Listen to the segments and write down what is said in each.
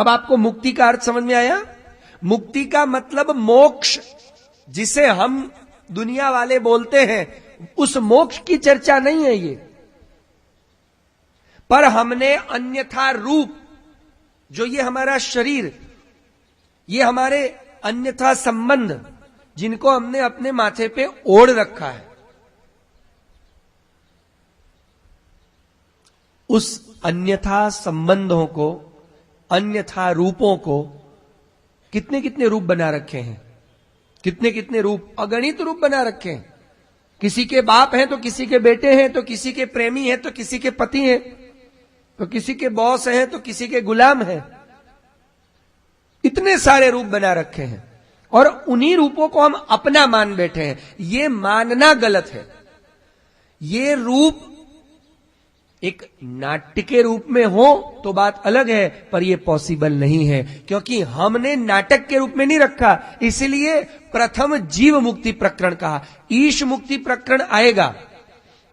अब आपको मुक्ति का अर्थ समझ में आया? मुक्ति का मतलब मोक्ष, जिसे हम दुनिया वाले बोलते हैं, उस मोक्ष की चर्चा नहीं है ये। पर हमने अन्यथा रूप, जो ये हमारा शरीर, ये हमारे अन्यथा संबंध, जिनको हमने अपने माथे पे ओढ़ रखा है, उस अन्यथा संबंधों को, अन्यथा रूपों को कितने कितने रूप बना रखे हैं, कितने कितने रूप, अगणित रूप बना रखे हैं। किसी के बाप हैं तो किसी के बेटे हैं, तो किसी के प्रेमी हैं तो किसी के पति हैं, तो किसी के बॉस हैं तो किसी के गुलाम हैं। इतने सारे रूप बना रखे हैं और उन्हीं रूपों को हम अपना मान बैठे हैं। ये मानना गलत है। ये रूप एक नाट्य के रूप में हो तो बात अलग है, पर यह पॉसिबल नहीं है, क्योंकि हमने नाटक के रूप में नहीं रखा। इसलिए प्रथम जीव मुक्ति प्रकरण कहा। ईश मुक्ति प्रकरण आएगा,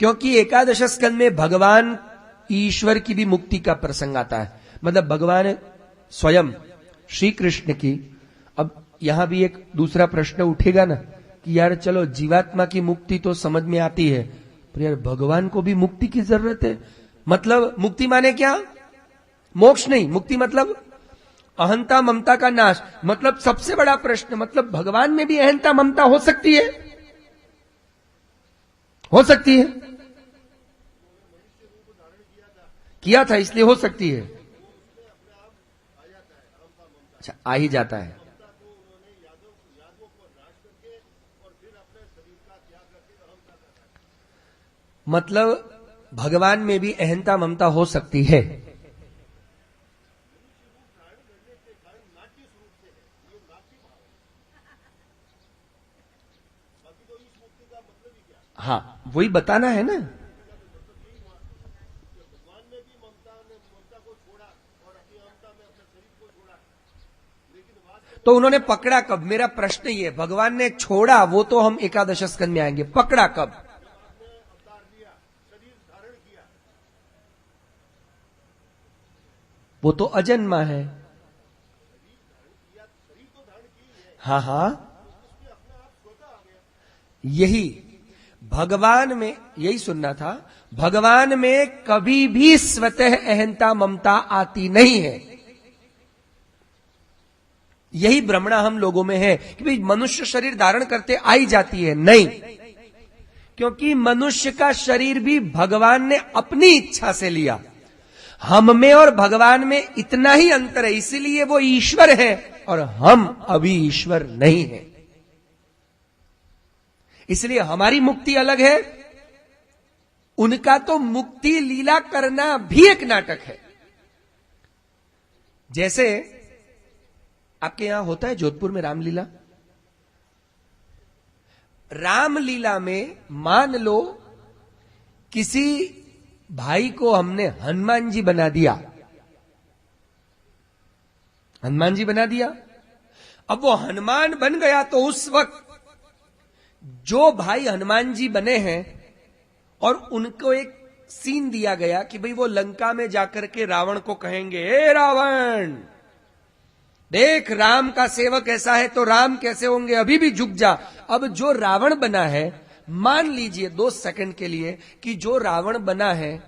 क्योंकि एकादश स्कंद में भगवान ईश्वर की भी मुक्ति का प्रसंग आता है, मतलब भगवान स्वयं श्री कृष्ण की। अब यहां भी एक दूसरा प्रश्न उठेगा ना कि यार चलो जीवात्मा की मुक्ति तो समझ में आती है, पर यार भगवान को भी मुक्ति की जरूरत है। मतलब मुक्ति माने क्या? मोक्ष नहीं, मुक्ति मतलब अहंता ममता का नाश। मतलब सबसे बड़ा प्रश्न, मतलब भगवान में भी अहंता ममता हो सकती है? हो सकती है, किया था इसलिए हो सकती है। अच्छा, आ ही जाता है। मतलब भगवान में भी अहंता ममता हो सकती है। हाँ, वही बताना है ना। तो उन्होंने पकड़ा कब? मेरा प्रश्न ये है, भगवान ने छोड़ा वो तो हम एकादश स्कंद में आएंगे, पकड़ा कब? वो तो अजन्मा है। हाँ हाँ, यही भगवान में, यही सुनना था, भगवान में कभी भी स्वतः अहंता ममता आती नहीं है। यही भ्रमणा हम लोगों में है कि भाई मनुष्य शरीर धारण करते आई जाती है। नहीं, क्योंकि मनुष्य का शरीर भी भगवान ने अपनी इच्छा से लिया। हम में और भगवान में इतना ही अंतर है, इसीलिए वो ईश्वर है और हम अभी ईश्वर नहीं है। इसलिए हमारी मुक्ति अलग है, उनका तो मुक्ति लीला करना भी एक नाटक है। जैसे आपके यहां होता है जोधपुर में रामलीला। रामलीला में मान लो किसी भाई को हमने हनुमान जी बना दिया, हनुमान जी बना दिया। अब वो हनुमान बन गया तो उस वक्त जो भाई हनुमान जी बने हैं और उनको एक सीन दिया गया कि भाई वो लंका में जाकर के रावण को कहेंगे, ए रावण देख राम का सेवक ऐसा है तो राम कैसे होंगे, अभी भी झुक जा। अब जो रावण बना है, मान लीजिए 2 सेकंड के लिए कि जो रावण बना है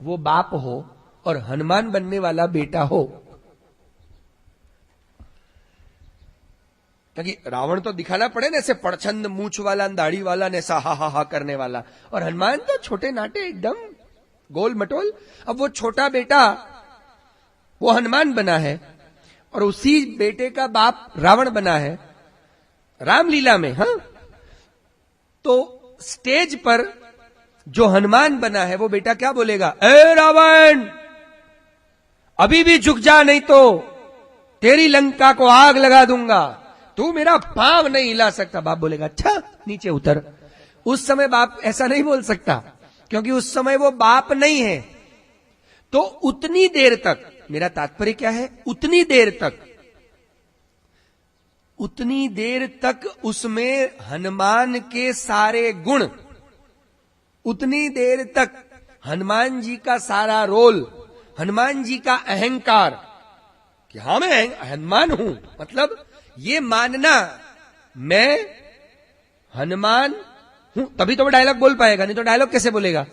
वो बाप हो और हनुमान बनने वाला बेटा हो, क्योंकि रावण तो दिखाना पड़े ना, ऐसे पड़छंद मूछ वाला, दाढ़ी वाला, ने ऐसा हा हा हा करने वाला, और हनुमान तो छोटे नाटे एकदम गोल मटोल। अब वो छोटा बेटा वो हनुमान बना है और उसी बेटे का बाप रावण बना है रामलीला में। हाँ, तो स्टेज पर जो हनुमान बना है वो बेटा क्या बोलेगा, ए रावण अभी भी झुक जा, नहीं तो तेरी लंका को आग लगा दूंगा, तू मेरा पांव नहीं हिला सकता। बाप बोलेगा अच्छा नीचे उतर। उस समय बाप ऐसा नहीं बोल सकता, क्योंकि उस समय वो बाप नहीं है। तो उतनी देर तक, मेरा तात्पर्य क्या है, उतनी देर तक उसमें हनुमान के सारे गुण, उतनी देर तक हनुमान जी का सारा रोल, हनुमान जी का अहंकार, कि हाँ मैं हनुमान हूं, मतलब ये मानना मैं हनुमान हूं, तभी तो वो डायलॉग बोल पाएगा, नहीं तो डायलॉग कैसे बोलेगा?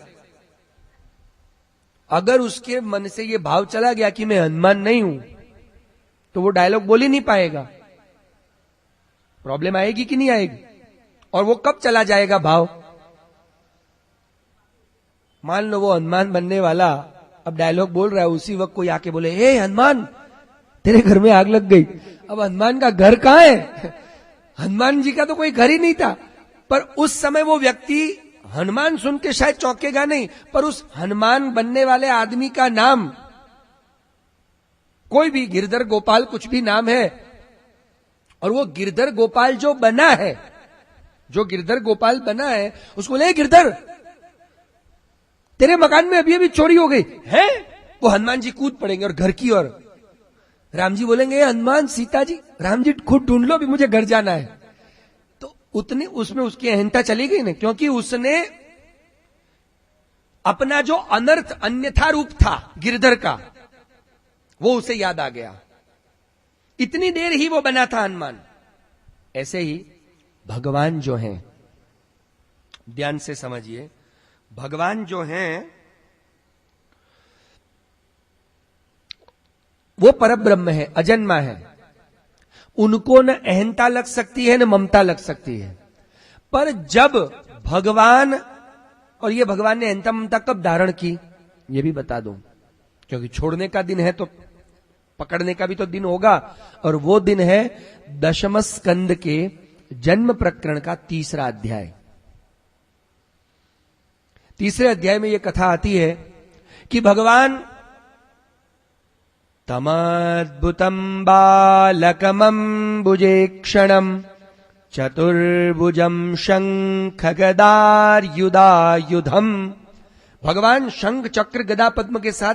अगर उसके मन से ये भाव चला गया कि मैं हनुमान नहीं हूं, तो वो डायलॉग बोल ही नहीं पाएगा। प्रॉब्लम आएगी कि नहीं आएगी? और वो कब चला जाएगा भाव? मान लो वो हनुमान बनने वाला अब डायलॉग बोल रहा है, उसी वक्त कोई आके बोले, हे हनुमान तेरे घर में आग लग गई। अब हनुमान का घर कहां है? हनुमान जी का तो कोई घर ही नहीं था। पर उस समय वो व्यक्ति हनुमान सुन के शायद चौंकेगा नहीं, पर उस हनुमान बनने वाले आदमी का नाम कोई भी, गिरधर गोपाल कुछ भी नाम है, और वो गिरधर गोपाल जो बना है, जो गिरधर गोपाल बना है, उसको ले गिरधर तेरे मकान में अभी अभी चोरी हो गई है। वो हनुमान जी कूद पड़ेंगे और घर की ओर। राम जी बोलेंगे, हनुमान सीता जी, राम जी खुद ढूंढ लो, अभी मुझे घर जाना है। तो उतनी उसमें उसकी अहंता चली गई ना, क्योंकि उसने अपना जो अनर्थ अन्यथा रूप था गिरधर का, वो उसे याद आ गया। इतनी देर ही वो बना था हनुमान। ऐसे ही भगवान जो हैं, ध्यान से समझिए, भगवान जो हैं वो परब्रह्म है, अजन्मा है। उनको न अहंता लग सकती है न ममता लग सकती है। पर जब भगवान, और ये भगवान ने अहंता ममता कब धारण की, ये भी बता दूं, क्योंकि छोड़ने का दिन है तो पकड़ने का भी तो दिन होगा। और वो दिन है दशम स्कंद के जन्म प्रकरण का 3रा अध्याय। 3रे अध्याय में यह कथा आती है कि भगवान तमद्भुतम बालकमंबुजेक्षणम चतुर्भुजम शंख गदायुधायुधम। भगवान शंख चक्र गदा पद्म के साथ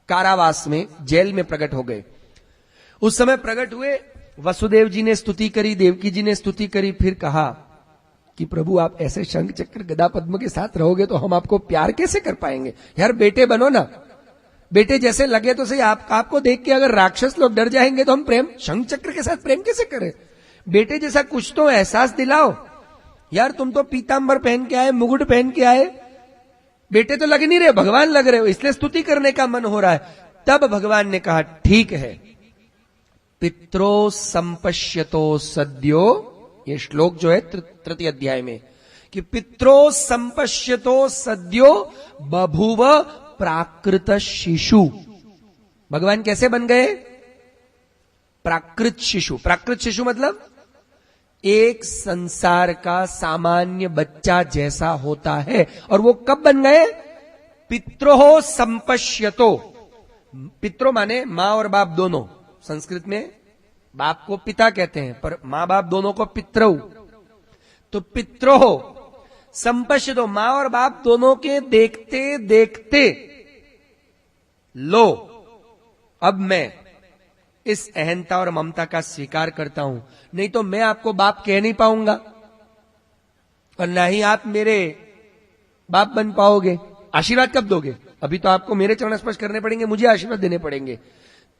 कारावास में, जेल में प्रकट हो गए। उस समय प्रकट हुए, वसुदेव जी ने स्तुति करी, देवकी जी ने स्तुति करी, फिर कहा कि प्रभु आप ऐसे शंख चक्र गदा पद्म के साथ रहोगे तो हम आपको प्यार कैसे कर पाएंगे? यार बेटे बनो ना, बेटे जैसे लगे तो सही। आपको देख के अगर राक्षस लोग डर जाएंगे तो हम प्रेम शंख चक्र के साथ प्रेम कैसे करें? बेटे जैसा कुछ तो एहसास दिलाओ। यार तुम तो पीतांबर पहन के आए, मुकुट पहन के आए, बेटे तो लग नहीं रहे, भगवान लग रहे हो, इसलिए स्तुति करने का मन हो रहा है। तब भगवान ने कहा ठीक है, पित्रो संपश्यतो सद्यो, ये श्लोक जो है 3 अध्याय में, कि पित्रो संपश्यतो सद्यो बभूव प्राकृत शिशु। भगवान कैसे बन गए? प्राकृत शिशु। प्राकृत शिशु मतलब एक संसार का सामान्य बच्चा जैसा होता है। और वो कब बन गए? पित्रोहो संपश्यतो। पित्रो माने मां और बाप दोनों। संस्कृत में बाप को पिता कहते हैं, पर मां बाप दोनों को पितरौ। तो पित्रोहो संपश्यतो, मां और बाप दोनों के देखते देखते लो अब मैं इस अहंता और ममता का स्वीकार करता हूं। नहीं तो मैं आपको बाप कह नहीं पाऊंगा और ना ही आप मेरे बाप बन पाओगे। आशीर्वाद कब दोगे? अभी तो आपको मेरे चरण स्पर्श करने पड़ेंगे, मुझे आशीर्वाद देने पड़ेंगे।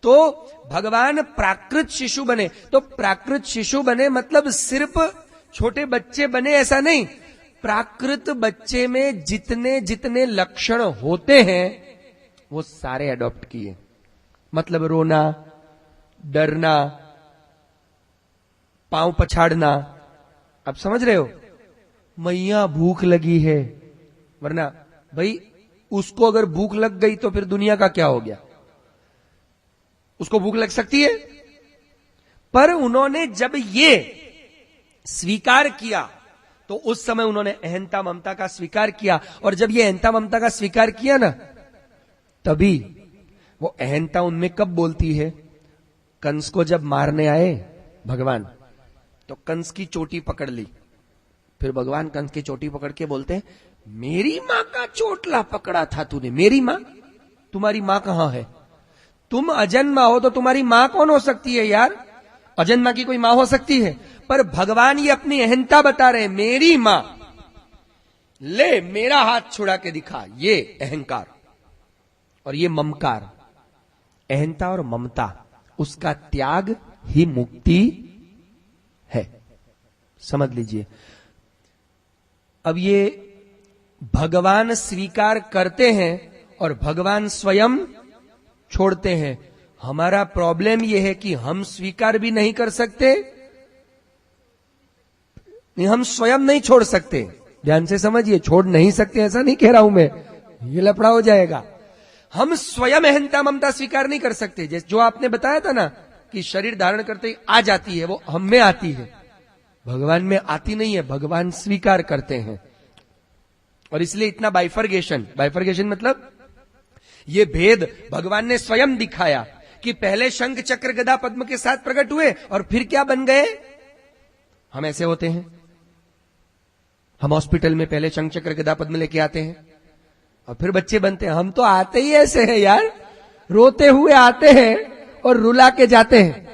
तो भगवान प्राकृत शिशु बने। तो प्राकृत शिशु बने मतलब सिर्फ छोटे बच्चे बने ऐसा नहीं। प्राकृत बच्चे में जितने जितने लक्षण होते हैं वो सारे अडॉप्ट किए। मतलब रोना, डरना, पांव पछाड़ना। अब समझ रहे हो? मैया भूख लगी है, वरना भाई उसको अगर भूख लग गई तो फिर दुनिया का क्या हो गया? उसको भूख लग सकती है। पर उन्होंने जब ये स्वीकार किया तो उस समय उन्होंने अहंता ममता का स्वीकार किया। और जब ये अहंता ममता का स्वीकार किया ना, तभी वो अहंता उनमें कब बोलती है? कंस को जब मारने आए भगवान, तो कंस की चोटी पकड़ ली। फिर भगवान कंस की चोटी पकड़ के बोलते हैं, मेरी मां का चोटला पकड़ा था तूने। मेरी मां? तुम्हारी मां कहां है? तुम अजन्मा हो तो तुम्हारी मां कौन हो सकती है यार? अजन्मा की कोई मां हो सकती है? पर भगवान ये अपनी अहंता बता रहे हैं, मेरी मां, ले मेरा हाथ छुड़ा के दिखा। ये अहंकार और ये ममकार, अहंता और ममता, उसका त्याग ही मुक्ति है। समझ लीजिए। अब ये भगवान स्वीकार करते हैं और भगवान स्वयं छोड़ते हैं। हमारा प्रॉब्लम यह है कि हम स्वीकार भी नहीं कर सकते, हम स्वयं नहीं छोड़ सकते। ध्यान से समझिए, छोड़ नहीं सकते ऐसा नहीं कह रहा हूं मैं, ये लफड़ा हो जाएगा। हम स्वयं अहंता ममता स्वीकार नहीं कर सकते। जैसे जो आपने बताया था ना कि शरीर धारण करते ही आ जाती है, वो हम में आती है, भगवान में आती नहीं है, भगवान स्वीकार करते हैं। और इसलिए इतना बाइफर्गेशन मतलब ये भेद भगवान ने स्वयं दिखाया कि पहले शंख चक्र गदा पद्म के साथ प्रकट हुए और फिर क्या बन गए। हम ऐसे होते हैं, हम हॉस्पिटल में पहले शंख चक्र गदा पद्म लेके आते हैं और फिर बच्चे बनते हैं। हम तो आते ही ऐसे हैं यार, रोते हुए आते हैं और रुला के जाते हैं।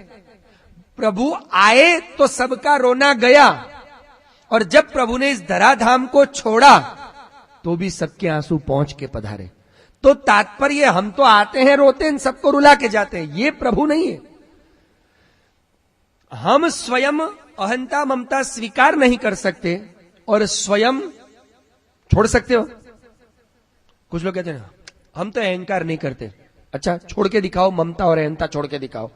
प्रभु आए तो सबका रोना गया, और जब प्रभु ने इस धराधाम को छोड़ा तो भी सबके आंसू पहुंच के पधारे। तो तात्पर्य, हम तो आते हैं, रोते हैं, सबको रुला के जाते हैं, ये प्रभु नहीं है। हम स्वयं अहंता ममता स्वीकार नहीं कर सकते और स्वयं छोड़ सकते हो। कुछ लोग कहते हैं हम तो अहंकार नहीं करते। अच्छा, छोड़ के दिखाओ, ममता और अहंता छोड़ के दिखाओ।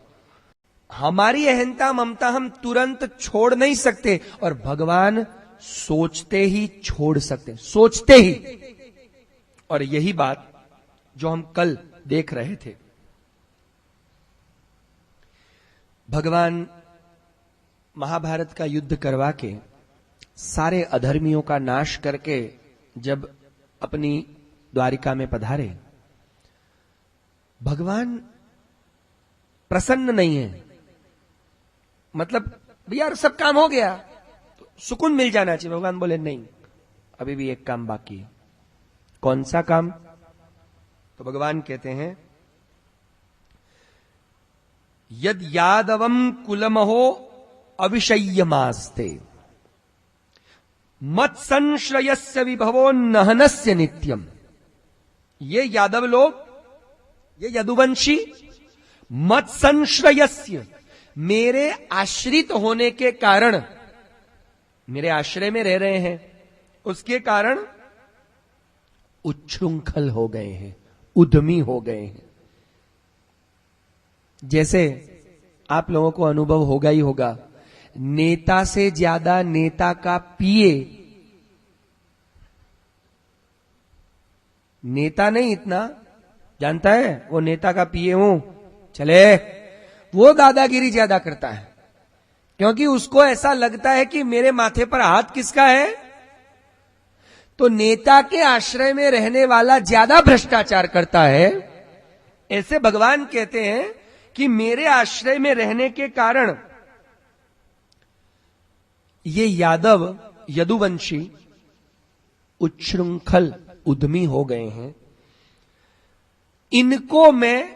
हमारी अहंता ममता हम तुरंत छोड़ नहीं सकते, और भगवान सोचते ही छोड़ सकते, सोचते ही। और यही बात जो हम कल देख रहे थे, भगवान महाभारत का युद्ध करवा के सारे अधर्मियों का नाश करके जब अपनी द्वारिका में पधारे, भगवान प्रसन्न नहीं है। मतलब यार सब काम हो गया, तो सुकून मिल जाना चाहिए। भगवान बोले नहीं, अभी भी एक काम बाकी है। कौन सा काम? तो भगवान कहते हैं, यद यादवम कुलमहो अविषय्यमास्ते मत संश्रयस्य विभवो नहनस्य नित्यम। ये यादव लोग, ये यदुवंशी, मत संश्रयस्य, मेरे आश्रित होने के कारण, मेरे आश्रय में रह रहे हैं, उसके कारण उच्छृंखल हो गए हैं, उद्यमी हो गए हैं। जैसे आप लोगों को अनुभव होगा ही होगा, नेता से ज्यादा नेता का पीए, नेता नहीं इतना जानता है, वो नेता का पीए हूं चले, वो दादागिरी ज्यादा करता है, क्योंकि उसको ऐसा लगता है कि मेरे माथे पर हाथ किसका है। तो नेता के आश्रय में रहने वाला ज्यादा भ्रष्टाचार करता है। ऐसे भगवान कहते हैं कि मेरे आश्रय में रहने के कारण ये यादव यदुवंशी उच्छृंखल उद्यमी हो गए हैं। इनको मैं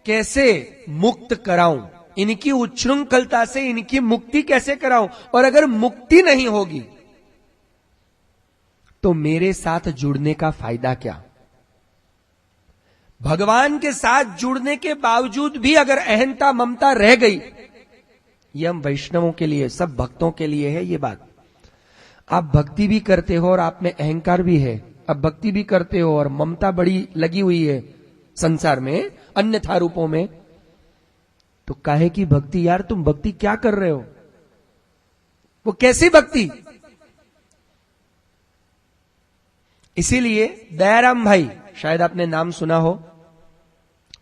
कैसे मुक्त कराऊं, इनकी उच्छृंखलता से इनकी मुक्ति कैसे कराऊं, और अगर मुक्ति नहीं होगी तो मेरे साथ जुड़ने का फायदा क्या। भगवान के साथ जुड़ने के बावजूद भी अगर अहंता ममता रह गई, ये हम वैष्णवों के लिए, सब भक्तों के लिए है ये बात। आप भक्ति भी करते हो और आप में अहंकार भी है, अब भक्ति भी करते हो और ममता बड़ी लगी हुई है संसार में अन्यथा रूपों में, तो काहे की भक्ति यार, तुम भक्ति क्या कर रहे हो, वो कैसी भक्ति। इसीलिए दयाराम भाई, शायद आपने नाम सुना हो,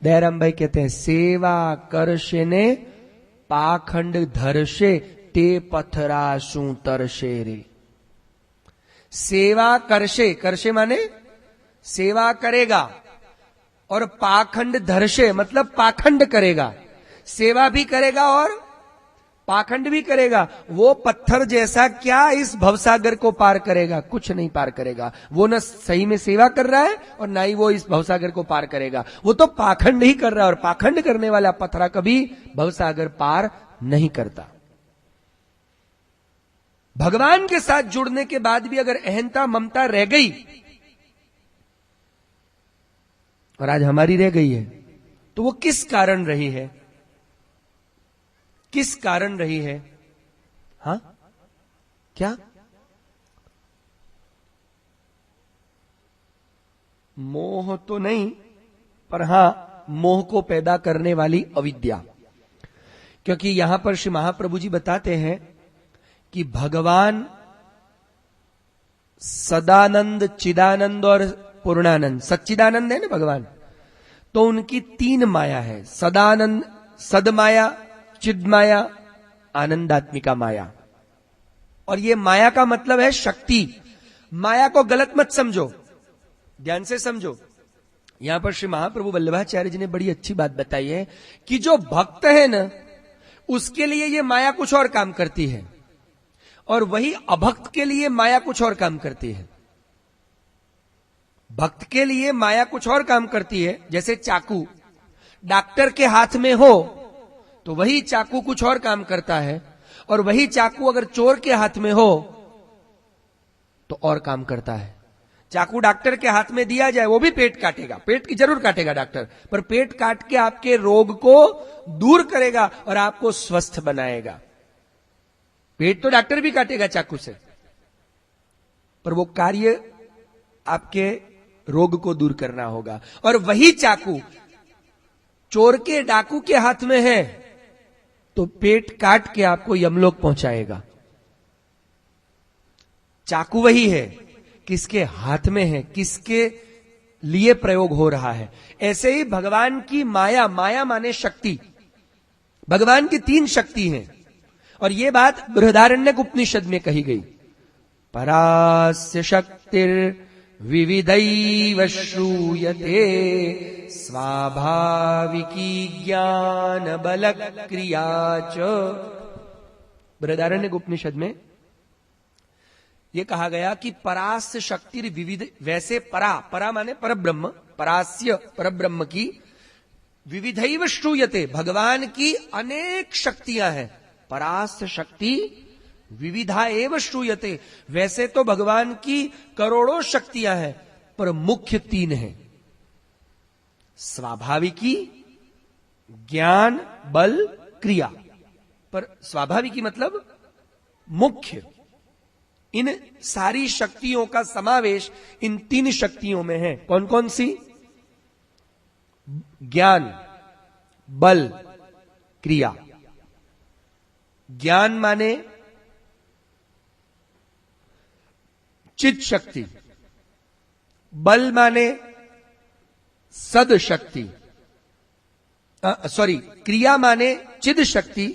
दयाराम भाई कहते हैं, सेवा करशे ने पाखंड धरशे ते पथरासू तरशे रे। सेवा करशे, करशे माने सेवा करेगा, और पाखंड धरशे मतलब पाखंड करेगा, सेवा भी करेगा और पाखंड भी करेगा। वो पत्थर जैसा क्या इस भवसागर को पार करेगा, कुछ नहीं पार करेगा। वो न सही में सेवा कर रहा है और ना ही वो इस भवसागर को पार करेगा, वो तो पाखंड ही कर रहा है, और पाखंड करने वाला पत्थरा कभी भवसागर पार नहीं करता। भगवान के साथ जुड़ने के बाद भी अगर अहंता ममता रह गई, और आज हमारी रह गई है, तो वो किस कारण रही है। किस कारण रही है? हा? क्या? मोह तो नहीं, पर हां, मोह को पैदा करने वाली अविद्या। क्योंकि यहां पर श्री महाप्रभु जी बताते हैं कि भगवान सदानंद, चिदानंद और पूर्णानंद, सच्चिदानंद है ना भगवान, तो उनकी तीन माया है, सदानंद, सदमाया, चिदमाया, आनंदात्मिका माया। और ये माया का मतलब है शक्ति। माया को गलत मत समझो, ध्यान से समझो। यहां पर श्री महाप्रभु वल्लभाचार्य जी ने बड़ी अच्छी बात बताई है कि जो भक्त है ना, उसके लिए ये माया कुछ और काम करती है, और वही अभक्त के लिए माया कुछ और काम करती है। भक्त के लिए माया कुछ और काम करती है, जैसे चाकू डॉक्टर के हाथ में हो तो वही चाकू कुछ और काम करता है, और वही चाकू अगर चोर के हाथ में हो तो और काम करता है। चाकू डॉक्टर के हाथ में दिया जाए, वो भी पेट काटेगा, पेट की जरूर काटेगा डॉक्टर, पर पेट काट के आपके रोग को दूर करेगा और आपको स्वस्थ बनाएगा। पेट तो डॉक्टर भी काटेगा चाकू से, पर वो कार्य आपके रोग को दूर करना होगा। और वही चाकू चोर के, डाकू के हाथ में है तो पेट काट के आपको यमलोक पहुंचाएगा। चाकू वही है, किसके हाथ में है, किसके लिए प्रयोग हो रहा है। ऐसे ही भगवान की माया, माया माने शक्ति, भगवान की तीन शक्ति हैं, और यह बात बृहदारण्यक उपनिषद में कही गई। परास्य शक्तिर विविधैव श्रूयते स्वाभाविकी ज्ञान बल क्रिया च। बृहदारण्यक उपनिषद में यह कहा गया कि परास्य शक्ति विविध, वैसे परा, परा माने परब्रह्म, परास्य परब्रह्म की विविधैव श्रूयते, भगवान की अनेक शक्तियां हैं। परास्य शक्ति विविधा एव श्रूयते, वैसे तो भगवान की करोड़ों शक्तियां हैं, पर मुख्य तीन हैं, स्वाभाविकी, ज्ञान, बल, क्रिया। पर स्वाभाविकी मतलब मुख्य। इन सारी शक्तियों का समावेश इन तीन शक्तियों में है। कौन कौन सी? ज्ञान, बल, क्रिया। ज्ञान माने चित शक्ति, बल माने सद शक्ति, सॉरी, क्रिया माने चिद शक्ति,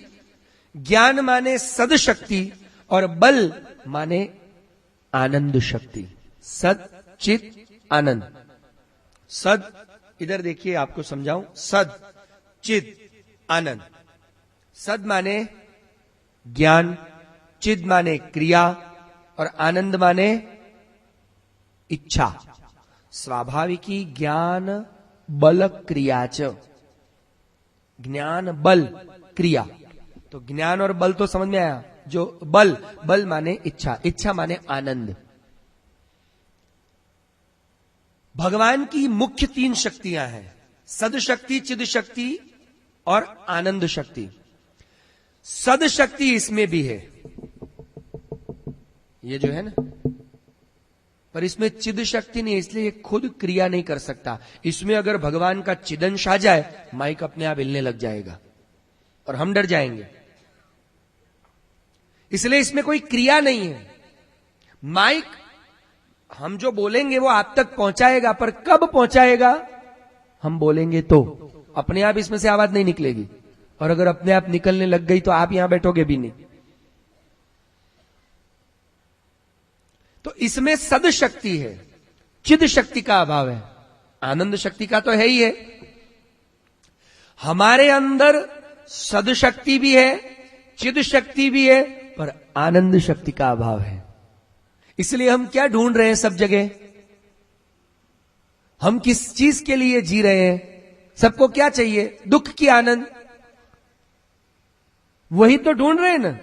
ज्ञान माने सद शक्ति, और बल माने आनंद शक्ति। सद, चित, आनंद। सद, इधर देखिए आपको समझाऊं, सद, चिद, आनंद। सद माने ज्ञान, चिद माने क्रिया, और आनंद माने इच्छा। स्वाभाविकी ज्ञान बल क्रिया च। ज्ञान, बल, क्रिया। तो ज्ञान और बल तो समझ में आया। जो बल, बल माने इच्छा, इच्छा माने आनंद। भगवान की मुख्य तीन शक्तियां हैं, सद शक्ति, चिद शक्ति और आनंद शक्ति। सद शक्ति इसमें भी है, ये जो है ना, पर इसमें चिद शक्ति नहीं, इसलिए ये खुद क्रिया नहीं कर सकता। इसमें अगर भगवान का चिदंश आ जाए, माइक अपने आप हिलने लग जाएगा और हम डर जाएंगे। इसलिए इसमें कोई क्रिया नहीं है। माइक हम जो बोलेंगे वो आप तक पहुंचाएगा, पर कब पहुंचाएगा? हम बोलेंगे तो। अपने आप इसमें से आवाज नहीं निकलेगी, और अगर अपने आप निकलने लग गई तो आप यहां बैठोगे भी नहीं। तो इसमें सद शक्ति है, चिद शक्ति का अभाव है। आनंद शक्ति का तो है ही है। हमारे अंदर सद शक्ति भी है, चिद शक्ति भी है, पर आनंद शक्ति का अभाव है। इसलिए हम क्या ढूंढ रहे हैं सब जगह? हम किस चीज के लिए जी रहे हैं? सबको क्या चाहिए? दुख की आनंद, वही तो ढूंढ रहे हैं ना।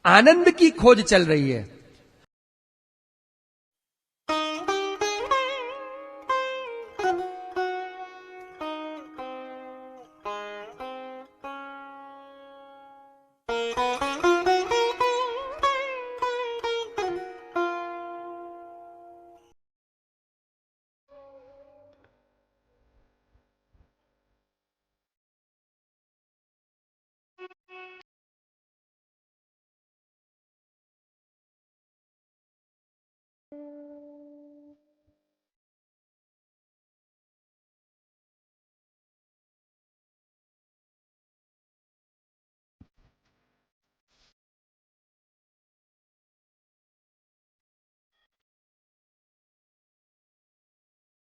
आनंद की खोज चल रही है। है।